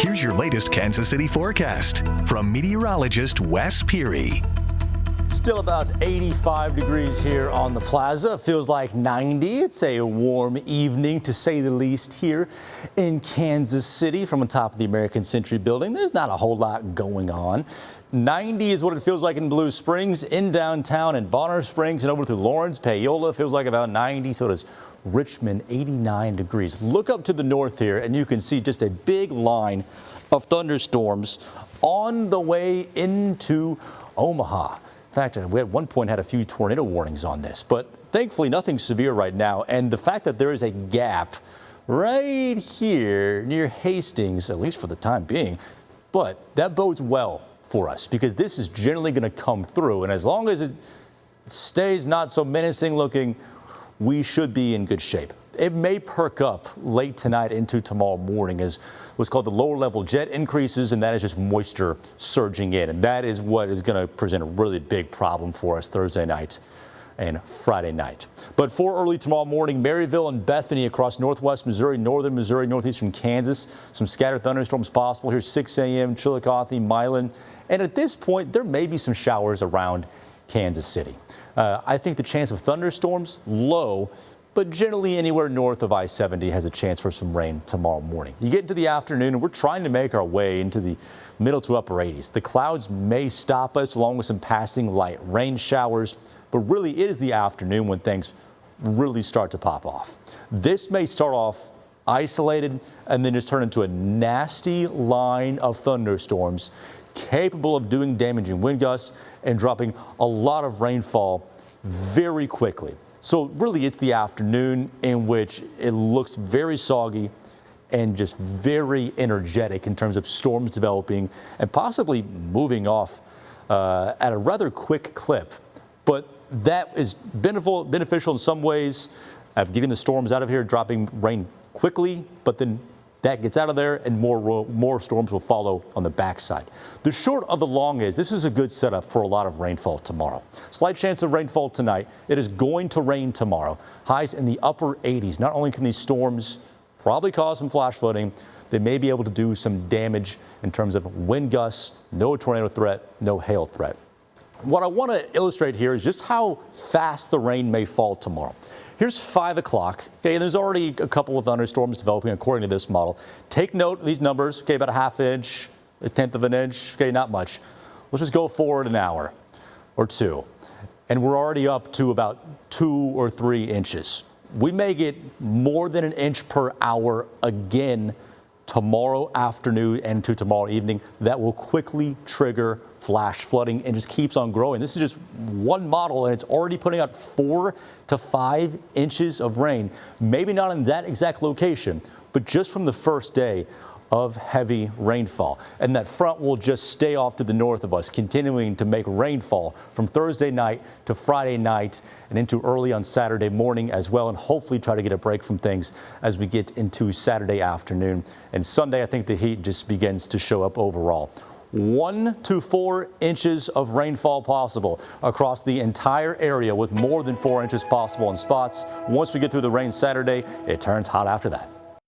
Here's your latest Kansas City forecast from meteorologist Wes Peery. Still about 85 degrees here on the plaza. Feels like 90. It's a warm evening, to say the least, here in Kansas City from on top of the American Century Building. There's not a whole lot going on. 90 is what it feels like in Blue Springs, in downtown, in Bonner Springs, and over through Lawrence. Paola feels like about 90. So does Richmond, 89 degrees. Look up to the north here, and you can see just a big line of thunderstorms on the way into Omaha. In fact, we at one point had a few tornado warnings on this, but thankfully nothing severe right now. And the fact that there is a gap right here near Hastings, at least for the time being, but that bodes well for us because this is generally going to come through. And as long as it stays not so menacing looking, we should be in good shape. It may perk up late tonight into tomorrow morning as what's called the lower level jet increases, and that is just moisture surging in. And that is what is going to present a really big problem for us Thursday night and Friday night. But for early tomorrow morning, Maryville and Bethany across northwest Missouri, northern Missouri, northeastern Kansas, some scattered thunderstorms possible here 6 a.m. Chillicothe, Milan. And at this point, there may be some showers around Kansas City. I think the chance of thunderstorms low, but generally anywhere north of I-70 has a chance for some rain tomorrow morning. You get into the afternoon and we're trying to make our way into the middle to upper 80s. The clouds may stop us along with some passing light rain showers, but really it is the afternoon when things really start to pop off. This may start off isolated and then just turn into a nasty line of thunderstorms capable of doing damaging wind gusts and dropping a lot of rainfall very quickly. So really it's the afternoon in which it looks very soggy and just very energetic in terms of storms developing and possibly moving off at a rather quick clip. But that is beneficial in some ways of getting the storms out of here, dropping rain quickly, but then that gets out of there and more storms will follow on the backside. The short of the long is this is a good setup for a lot of rainfall tomorrow. Slight chance of rainfall tonight. It is going to rain tomorrow. Highs in the upper 80s. Not only can these storms probably cause some flash flooding, they may be able to do some damage in terms of wind gusts, no tornado threat, no hail threat. What I want to illustrate here is just how fast the rain may fall tomorrow. Here's 5 o'clock. Okay, and there's already a couple of thunderstorms developing according to this model. Take note of these numbers. Okay, about a ½ inch, a 1/10 of an inch. Okay, not much. Let's just go forward an hour or two. And we're already up to about 2 or 3 inches. We may get more than an inch per hour again tomorrow afternoon and to tomorrow evening. That will quickly trigger flash flooding and just keeps on growing. This is just one model and it's already putting out 4 to 5 inches of rain. Maybe not in that exact location, but just from the first day of heavy rainfall. And that front will just stay off to the north of us, continuing to make rainfall from Thursday night to Friday night and into early on Saturday morning as well, and hopefully try to get a break from things as we get into Saturday afternoon. And Sunday, I think the heat just begins to show up overall. 1 to 4 inches of rainfall possible across the entire area, with more than 4 inches possible in spots. Once we get through the rain Saturday, it turns hot after that.